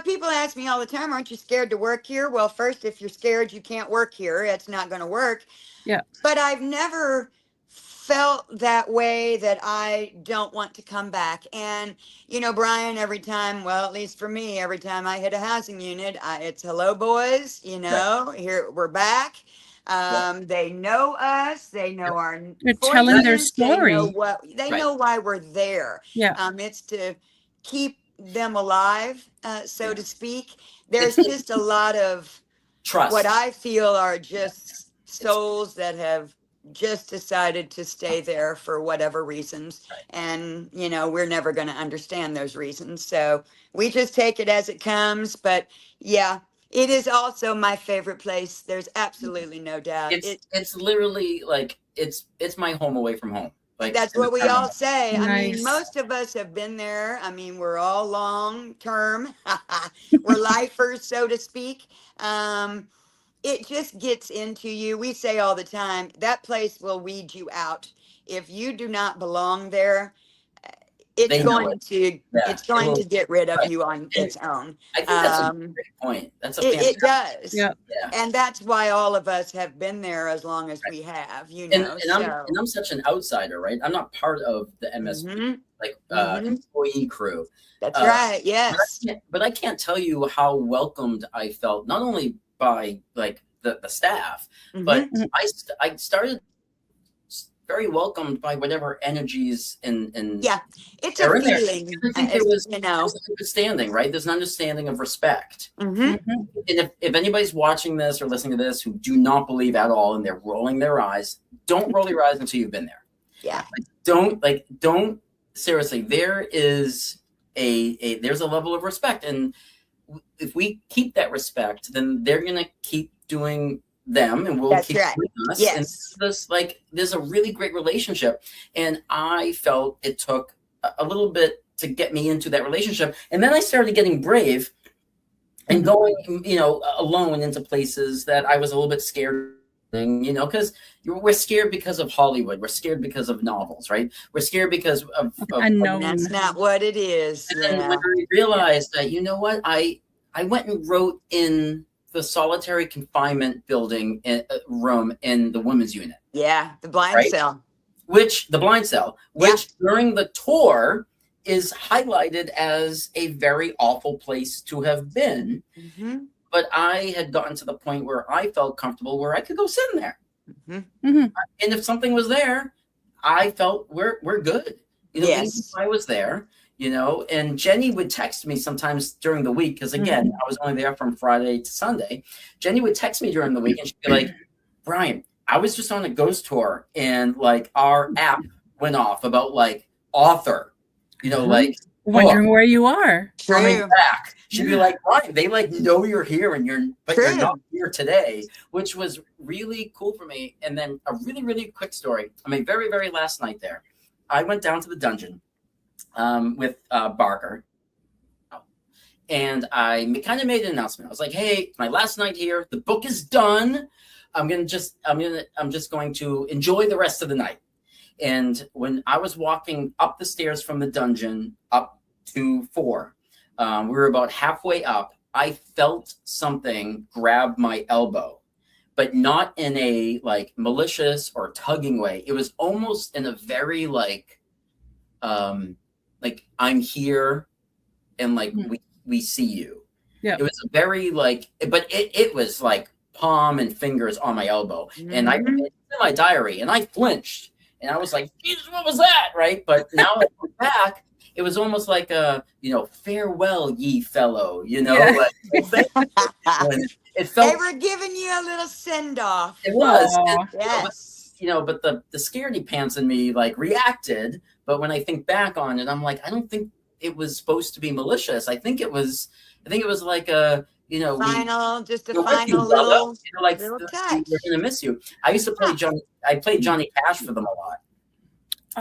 People ask me all the time, aren't you scared to work here? Well, first, if you're scared, you can't work here. It's not going to work. Yeah. But I've never felt that way, that I don't want to come back. And, Brian, every time, well, at least for me, every time I hit a housing unit, it's hello, boys, here we're back. They know us. They know our They're telling their voices, story. They know why we're there. Yeah. It's to keep them alive, so to speak. There's just a lot of trust. What I feel are just souls that have just decided to stay there for whatever reasons. Right. And, you know, we're never going to understand those reasons. So we just take it as it comes. But yeah, it is also my favorite place. There's absolutely no doubt. It's literally like, it's my home away from home. Like, that's what we all say. Nice. I mean, most of us have been there. I mean, we're all long term. We're lifers, so to speak. It just gets into you. We say all the time, that place will weed you out. If you do not belong there, it's going to get rid of you on its own. I think that's a great point. That's a it does. Yeah. And that's why all of us have been there as long as we have, you know. And I'm such an outsider, right? I'm not part of the MSP employee crew. That's right. Yes. But I can't tell you how welcomed I felt, not only by like the staff, but I started very welcomed by whatever energies and it's a feeling. I think there was an understanding, right? There's an understanding of respect. And if anybody's watching this or listening to this who do not believe at all and they're rolling their eyes, don't roll your eyes until you've been there. Yeah. Don't seriously. There is there's a level of respect, and if we keep that respect, then they're gonna keep doing them, and we'll keep doing us. Yes. And there's a really great relationship, and I felt it took a little bit to get me into that relationship, and then I started getting brave and going, alone into places that I was a little bit scared. Because we're scared because of Hollywood. We're scared because of novels, right? We're scared because of unknown. That's not what it is. And then when I realized that, you know what, I went and wrote in the solitary confinement building room in the women's unit. Yeah, the blind cell. Which during the tour is highlighted as a very awful place to have been. But I had gotten to the point where I felt comfortable where I could go sit in there. And if something was there, I felt we're good. I was there, and Jenny would text me sometimes during the week. Cause again, I was only there from Friday to Sunday. Jenny would text me during the week and she'd be like, Brian, I was just on a ghost tour and like our app went off about like author, wondering where you are. Coming back. She'd be like, Brian, they like know you're here and you're not here today, which was really cool for me. And then a really, really quick story. I mean, very, very last night there, I went down to the dungeon with Barker, and I kind of made an announcement. I was like, hey, my last night here, the book is done. I'm just going to enjoy the rest of the night. And when I was walking up the stairs from the dungeon up to 4, we were about halfway up. I felt something grab my elbow, but not in a like malicious or tugging way. It was almost in a very like I'm here and like we see you. Yeah. It was a very like, but it was like palm and fingers on my elbow, and I put it in my diary, and I flinched, and I was like, Jesus, what was that? Right? But now I look back. It was almost like a, farewell, ye fellow, Like, it felt, they were giving you a little send off. It was. Yes. But the scaredy pants in me like reacted. But when I think back on it, I'm like, I don't think it was supposed to be malicious. I think it was like a, final little like little touch. We're gonna miss you. I used to play I played Johnny Cash for them a lot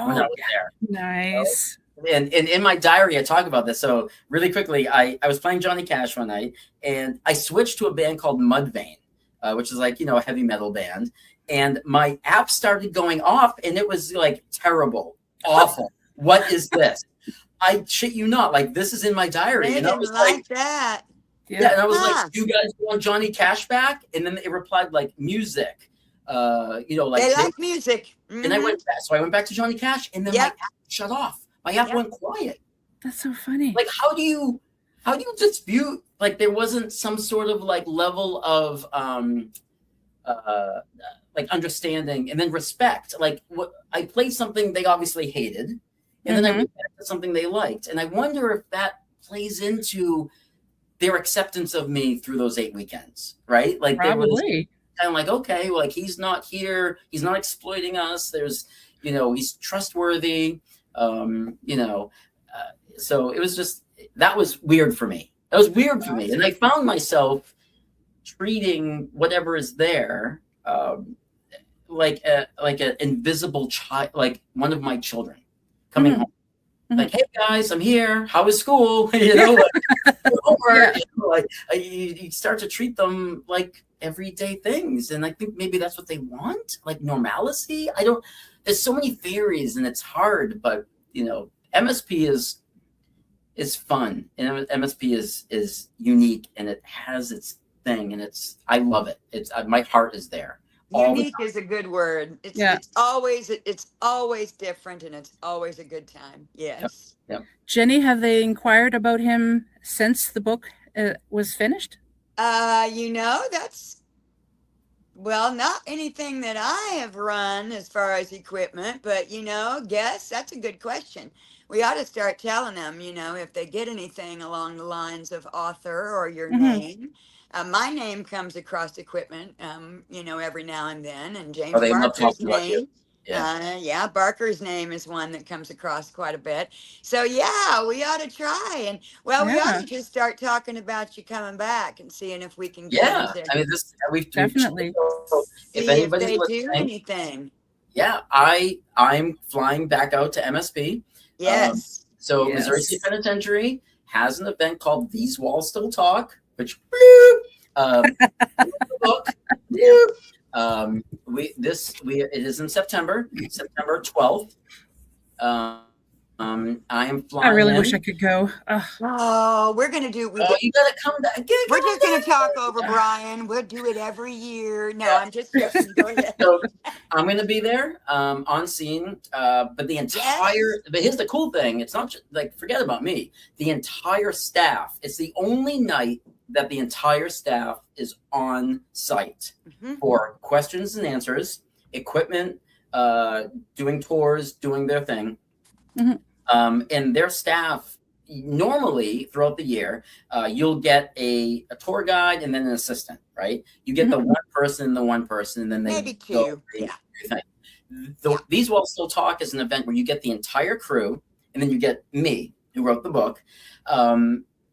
when I was there. Nice. And in my diary, I talk about this. So really quickly, I was playing Johnny Cash one night, and I switched to a band called Mudvayne, which is like, a heavy metal band. And my app started going off, and it was like terrible, awful. What is this? I shit you not. Like, this is in my diary. They and I was like that. Yeah, and I was like, you guys want Johnny Cash back? And then it replied like music. Like they like music. And I went back. So I went back to Johnny Cash, and then my app shut off. My app went quiet. That's so funny. Like, how do you dispute? Like, there wasn't some sort of like level of like understanding and then respect. Like, what I played something they obviously hated, and then I went back to something they liked. And I wonder if that plays into their acceptance of me through those 8 weekends, right? Like there was Probably. kind of like, okay, like he's not here, he's not exploiting us. There's, he's trustworthy. So it was just, that was weird for me. That was weird for me, and I found myself treating whatever is there like an invisible child, like one of my children coming home. Like, hey guys, I'm here. How was school? You start to treat them like everyday things, and I think maybe that's what they want, like normalcy. There's so many theories, and it's hard, but MSP is fun, and MSP is unique, and it has its thing, and I love it. It's my heart is there. Unique is a good word. It's always different, and it's always a good time. Yes. Yep. Jenny, have they inquired about him since the book was finished? That's not anything that I have run as far as equipment, but guess that's a good question. We ought to start telling them, if they get anything along the lines of author or your name. My name comes across equipment, every now and then, and James Barker's name. Barker's name is one that comes across quite a bit. So we ought to try, and we ought to just start talking about you coming back and seeing if we can get into. I mean, we've definitely. If they do anything. Yeah, I'm flying back out to MSP. Yes. Missouri State Penitentiary has an event called These Walls Still Talk, which book. It is in September 12th. I am flying. I really wish I could go. We're gonna do. You gotta come back. We're just gonna talk over Brian. We'll do it every year. No, I'm just joking. Go ahead. So I'm gonna be there on scene. But but here's the cool thing. It's not just, like, forget about me. The entire staff. It's the only night that the entire staff is on site for questions and answers, equipment, doing tours, doing their thing. And their staff, normally throughout the year, you'll get a tour guide and then an assistant, right? You get the one person, and then they maybe two. These Walls Still Talk is an event where you get the entire crew, and then you get me, who wrote the book.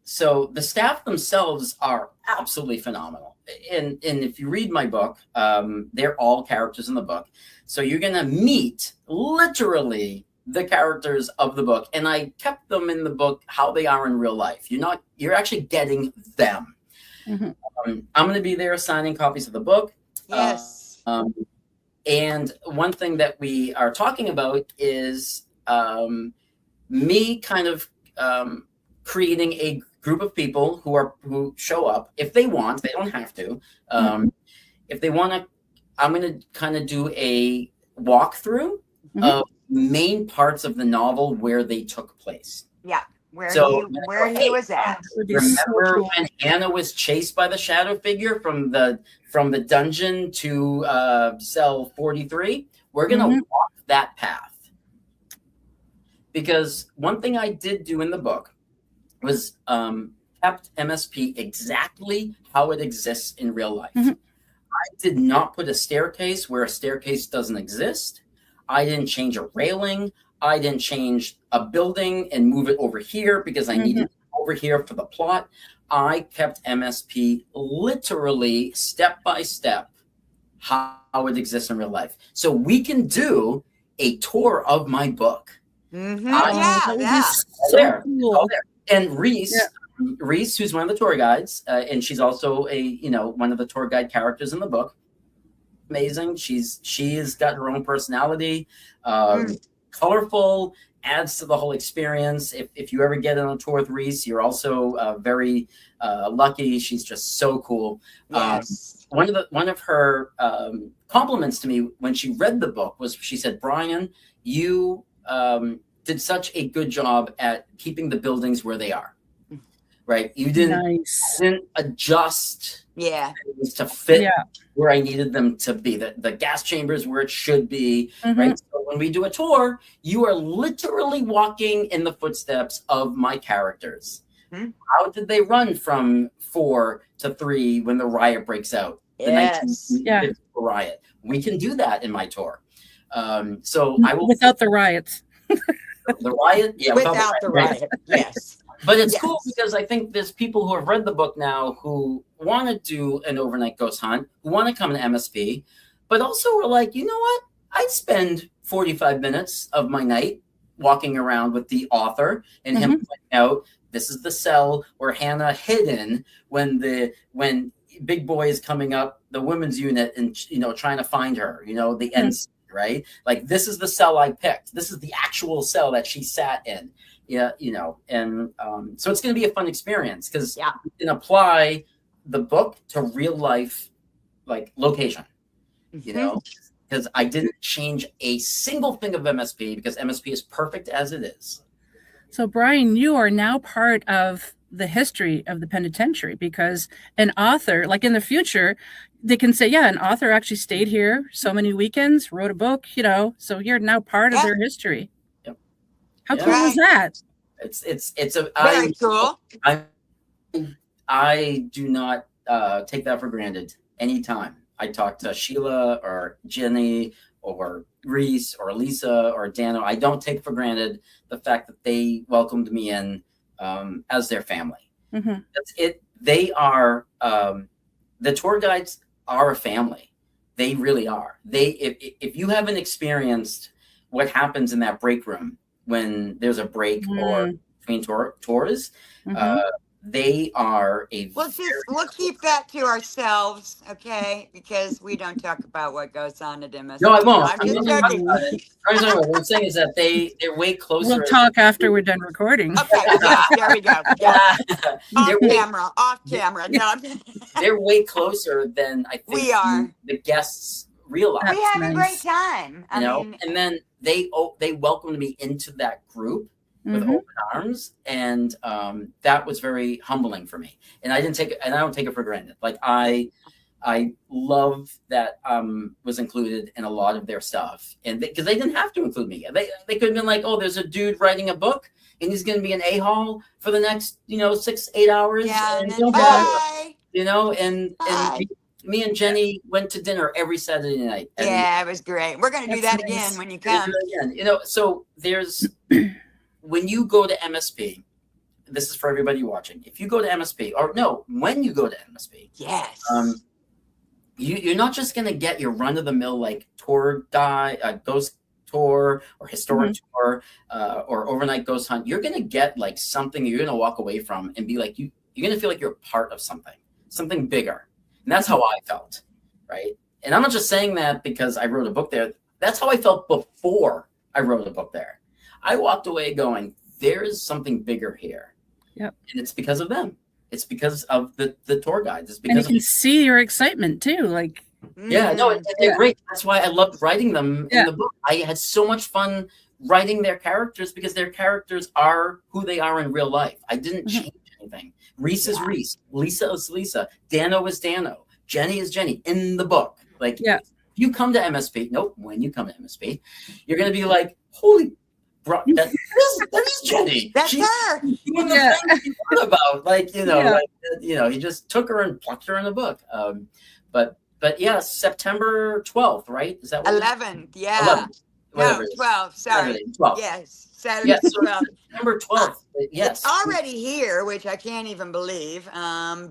So the staff themselves are absolutely phenomenal. And if you read my book, they're all characters in the book. So you're going to meet literally the characters of the book. And I kept them in the book how they are in real life. You're actually getting them. I'm going to be there signing copies of the book. Yes. And one thing that we are talking about is me kind of creating a group of people who show up if they want. They don't have to. If they want to, I'm going to kind of do a walkthrough of main parts of the novel where they took place. Yeah, where he was at. Remember when Hannah was chased by the shadow figure from the dungeon to cell 43? We're going to walk that path. Because one thing I did do in the book was kept MSP exactly how it exists in real life. I did not put a staircase where a staircase doesn't exist. I didn't change a railing. I didn't change a building and move it over here because I needed it over here for the plot. I kept MSP literally step by step how it exists in real life. So we can do a tour of my book. So cool. And Reese, who's one of the tour guides, and she's also one of the tour guide characters in the book. Amazing. She's got her own personality, colorful, adds to the whole experience. If you ever get on a tour with Reese, you're also very lucky. She's just so cool. Yes. One of her compliments to me when she read the book was she said, "Brian, you did such a good job at keeping the buildings where they are." Right? You didn't adjust things to fit where I needed them to be. The gas chambers where it should be. Right? So when we do a tour, you are literally walking in the footsteps of my characters. Mhm. How did they run from 4 to 3 when the riot breaks out? The Yes. 1950 riot. We can do that in my tour. So I will without the riots. the riot, yeah, Without the right. riot. Yes. But it's Yes. cool because I think there's people who have read the book now who want to do an overnight ghost hunt, who want to come to MSP, but also are like, you know what? I'd spend 45 minutes of my night walking around with the author and him pointing out, this is the cell where Hannah hid in when Big Boy is coming up the women's unit and, trying to find her, the end, right? Like, this is the cell I picked. This is the actual cell that she sat in. Yeah, and so it's going to be a fun experience because you can apply the book to real life, like, location, because I didn't change a single thing of MSP because MSP is perfect as it is. So, Brian, you are now part of the history of the penitentiary because an author, like in the future, they can say, an author actually stayed here so many weekends, wrote a book, so you're now part of their history. Yep. How cool is that? It's a very cool. I do not take that for granted anytime I talk to Sheila or Jenny or Reese or Lisa or Dano. I don't take for granted the fact that they welcomed me in as their family. That's it. They are the tour guides are a family. They really are. If you haven't experienced what happens in that break room when there's a break or between tours, they are we'll keep that to ourselves, okay? Because we don't talk about what goes on at MSP. No, I won't. I'm just joking. What I'm saying is that they're way closer. We'll talk after we're done recording. Okay, there we go. Yeah. Off camera. No, they're way closer than I think we are. The guests realize. We have a great time. I mean, and then they welcomed me into that group with open arms, and that was very humbling for me. And I don't take it for granted. Like I love that was included in a lot of their stuff, and because they didn't have to include me. They could have been like, oh, there's a dude writing a book, and he's going to be an a-hole for the next 6-8 hours. Yeah, and then bye. And me and Jenny went to dinner every Saturday night. Yeah, it was great. We're going to do that again when you come. So there's. When you go to MSP, this is for everybody watching. If you go to MSP, when you go to MSP, yes, you're not just gonna get your run-of-the-mill like tour guide, ghost tour or historic tour or overnight ghost hunt. You're gonna get like something you're gonna walk away from and be like you're gonna feel like you're part of something bigger, and that's how I felt, right? And I'm not just saying that because I wrote a book there. That's how I felt before I wrote a book there. I walked away going, there's something bigger here. Yep. And it's because of them. It's because of the tour guides. It's because and you can see your excitement too. Like, they're great. That's why I loved writing them in the book. I had so much fun writing their characters because their characters are who they are in real life. I didn't change anything. Reese is Reese. Lisa is Lisa. Dano is Dano. Jenny is Jenny in the book. Like, if you come to MSP, when you come to MSP, you're going to be like, holy bro, that is Jenny. That's her. Doing the thing he thought about, he just took her and plucked her in the book. But September 12th, right? Is that what 11th? Yeah. 11th. No, 12th. Sorry. Saturday, 12th. Yes, Saturday. So 12th. September 12th. Yes, it's already here, which I can't even believe. Brian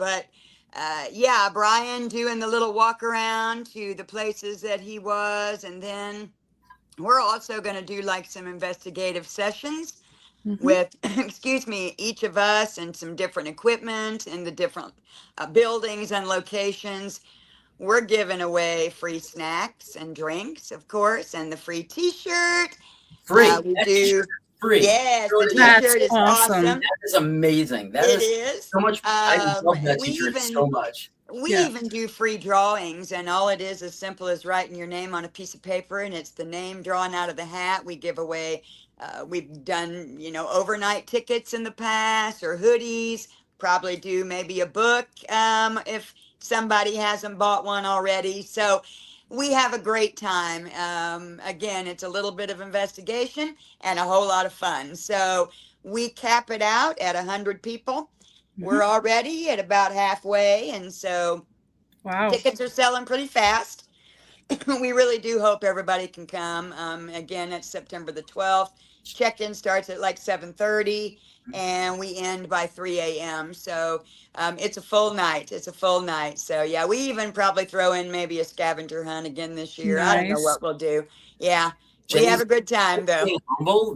doing the little walk around to the places that he was, and then we're also going to do like some investigative sessions with, each of us and some different equipment in the different buildings and locations. We're giving away free snacks and drinks, of course, and the free T-shirt. Free. We do. Free. Yes, the T-shirt is awesome. That is amazing. That is so much. I love that T-shirt so much. We even do free drawings, and all it is as simple as writing your name on a piece of paper, and it's the name drawn out of the hat. We give away, we've done, overnight tickets in the past or hoodies, probably do maybe a book if somebody hasn't bought one already. So we have a great time. Again, it's a little bit of investigation and a whole lot of fun. So we cap it out at 100 people. We're already at about halfway, and so Wow. tickets are selling pretty fast. We really do hope everybody can come. Again, it's September the 12th. Check-in starts at like 7:30 and we end by 3 a.m. So it's a full night. It's a full night. So yeah, we even probably throw in maybe a scavenger hunt again this year. I don't know Nice. what we'll do. Yeah, we Jenny's have a good time though. being humble.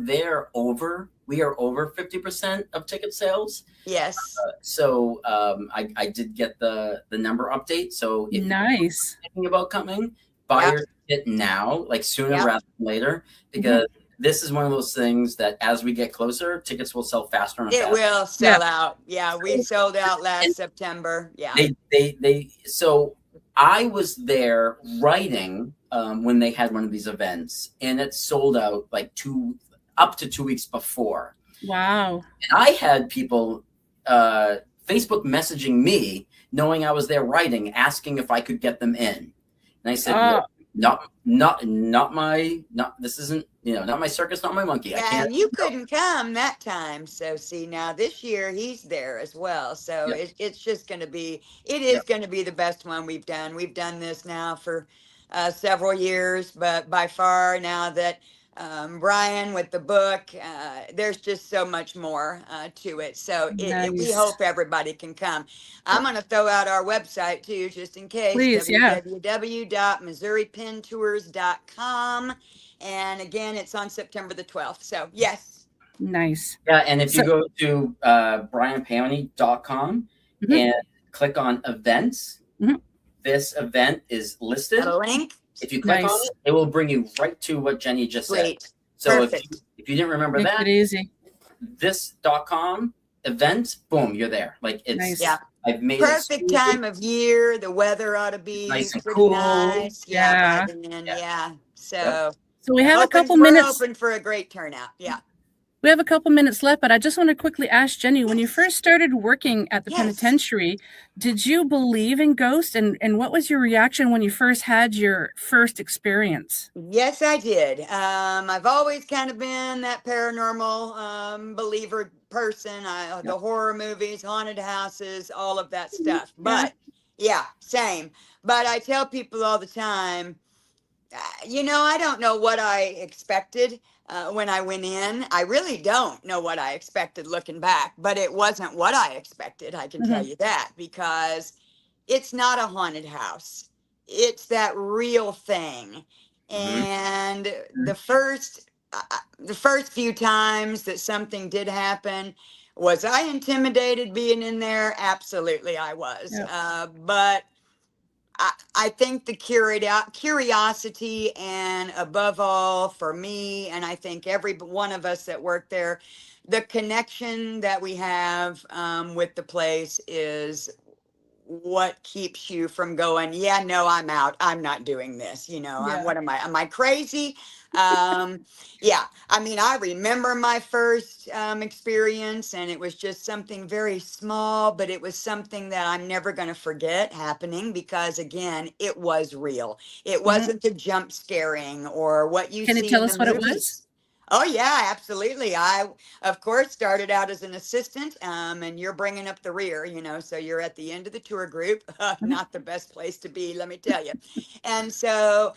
We are over 50% of ticket sales. Yes. So I did get the number update. So if Nice. you're thinking about coming, buy your ticket now, like sooner Yep. rather than later, because this is one of those things that as we get closer, tickets will sell faster and It faster. will sell out. Yeah, we sold out last September. Yeah. So I was there writing when they had one of these events, and it sold out like up to 2 weeks before. Wow. And I had people Facebook messaging me, knowing I was there writing, asking if I could get them in. And I said, not this isn't, not my circus, not my monkey. I can't. And you couldn't come that time. So see, now this year he's there as well. So it's just going to be, going to be the best one we've done. We've done this now for several years, but by far now that Brian with the book, there's just so much more to it. So we hope everybody can come. I'm going to throw out our website too, just in case. Please, www.missouripentours.com. And again, it's on September the 12th. So yes. Nice. Yeah, and if you go to brianpaone.com and click on events, this event is listed. A link. If you click on it, it will bring you right to what Jenny just said. So if you didn't remember Make that, it easy. this.com event, boom, you're there. Like it's Nice. I've made perfect it time of year. The weather ought to be nice and pretty cool. nice. Yeah. By then, So we have a couple minutes. Open for a great turnout. Yeah. We have a couple minutes left, but I just want to quickly ask Jenny, when you first started working at the penitentiary, did you believe in ghosts? And what was your reaction when you first had your first experience? Yes, I did. I've always kind of been that paranormal believer person. The horror movies, haunted houses, all of that stuff. But same. But I tell people all the time, I don't know what I expected. When I went in, I really don't know what I expected looking back, but it wasn't what I expected. I can tell you that, because it's not a haunted house. It's that real thing. And the first few times that something did happen, was I intimidated being in there? Absolutely, I was. But I think the curiosity, and above all for me, and I think every one of us that work there, the connection that we have with the place is what keeps you from going, no, I'm out. I'm not doing this. What am I? Am I crazy? I mean, I remember my first experience, and it was just something very small, but it was something that I'm never going to forget happening, because again, it was real. It wasn't the jump scaring or what you see. Can you tell us what it was? Oh yeah, absolutely. I, of course, started out as an assistant, and you're bringing up the rear, so you're at the end of the tour group. Not the best place to be, let me tell you. And so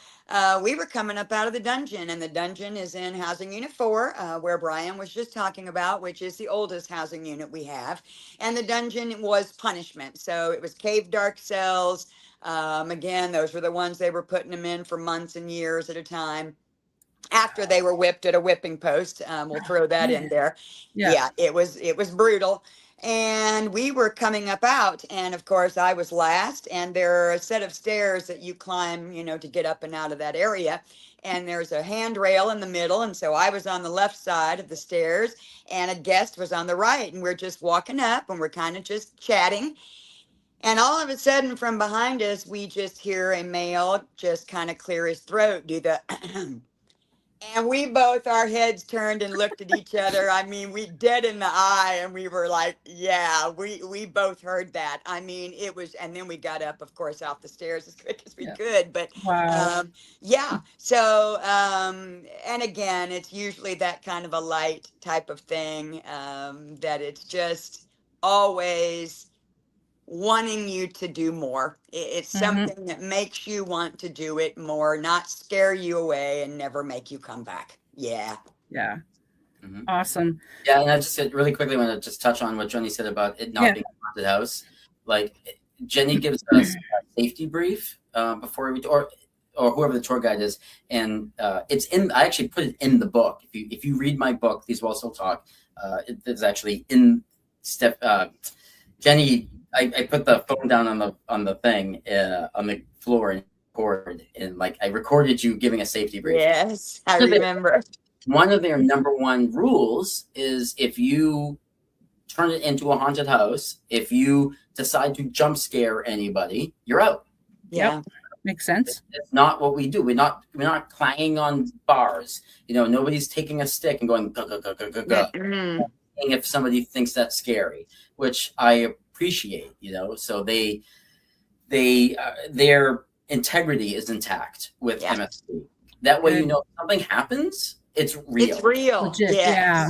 we were coming up out of the dungeon, and the dungeon is in Housing Unit 4, where Brian was just talking about, which is the oldest housing unit we have. And the dungeon was punishment. So it was cave dark cells. Again, those were the ones they were putting them in for months and years at a time. After they were whipped at a whipping post, we'll throw that in there. Yeah, it was brutal. And we were coming up out, and of course I was last, and there are a set of stairs that you climb, to get up and out of that area. And there's a handrail in the middle, and so I was on the left side of the stairs, and a guest was on the right, and we're just walking up, and we're kind of just chatting. And all of a sudden, from behind us, we just hear a male just kind of clear his throat, do the And we both, our heads turned and looked at each other. I mean, we dead in the eye, and we were like, yeah, we both heard that. I mean, it was, and then we got up, of course, off the stairs as quick as we could. But Wow. yeah, so, and again, it's usually that kind of a light type of thing, that it's just always wanting you to do more. It's something that makes you want to do it more, not scare you away and never make you come back. Yeah. Yeah. Awesome. Yeah, and I just said really quickly, want to just touch on what Jenny said about it not being a haunted house. Like, Jenny gives us a safety brief before we, or whoever the tour guide is, and it's in. I actually put it in the book. If you read my book, These Walls Still Talk, it's actually in step. Jenny, I put the phone down on the thing on the floor and recorded, and like I recorded you giving a safety brief. Yes, I remember. One of their number one rules is if you turn it into a haunted house, if you decide to jump scare anybody, you're out. Yeah. Yep. Makes sense. It's not what we do. We're not clanging on bars. You know, nobody's taking a stick and going go go go go go go. If somebody thinks that's scary, which I appreciate, you know, so their integrity is intact with MFC. That way, you know, if something happens, it's real. It's real. Legit, yeah.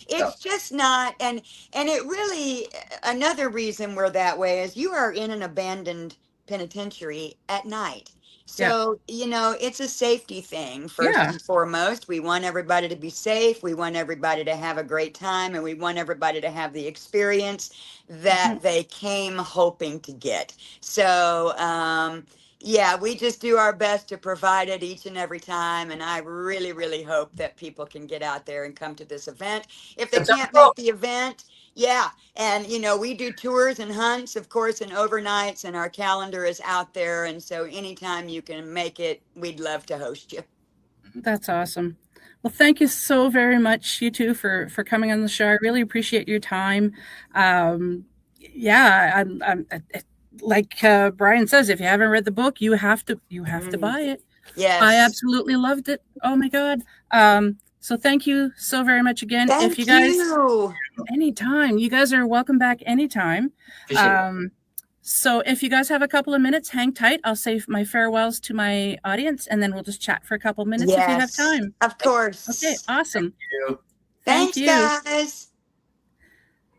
It's just not, and it really, another reason we're that way is you are in an abandoned penitentiary at night. So, you know, it's a safety thing first and foremost. We want everybody to be safe. We want everybody to have a great time, and we want everybody to have the experience that they came hoping to get. So, yeah, we just do our best to provide it each and every time. And I really, really hope that people can get out there and come to this event. If they can't make the event, and, you know, we do tours and hunts, of course, and overnights, and our calendar is out there. And so anytime you can make it, we'd love to host you. That's awesome. Well, thank you so very much, you two, for coming on the show. I really appreciate your time. I'm like Brian says, if you haven't read the book, you have to buy it. Yes, I absolutely loved it. Oh my God. So thank you so very much again. Thank if you guys you. Anytime, you guys are welcome back anytime. So if you guys have a couple of minutes, hang tight. I'll say my farewells to my audience, and then we'll just chat for a couple of minutes if you have time. Of course. Okay, awesome. Thanks, guys.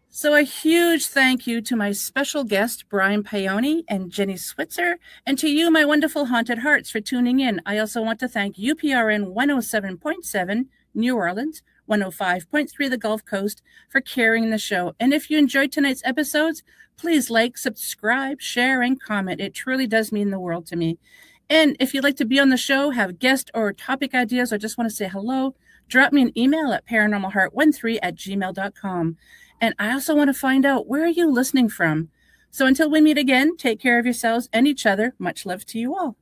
So a huge thank you to my special guest, Brian Paone and Jenny Switzer, and to you, my wonderful Haunted Hearts, for tuning in. I also want to thank UPRN 107.7 New Orleans, 105.3 the Gulf Coast for carrying the show. And if you enjoyed tonight's episodes, please like, subscribe, share, and comment. It truly does mean the world to me. And if you'd like to be on the show, have guest or topic ideas, or just want to say hello, drop me an email at paranormalheart13@gmail.com. And I also want to find out, where are you listening from? So until we meet again, take care of yourselves and each other. Much love to you all.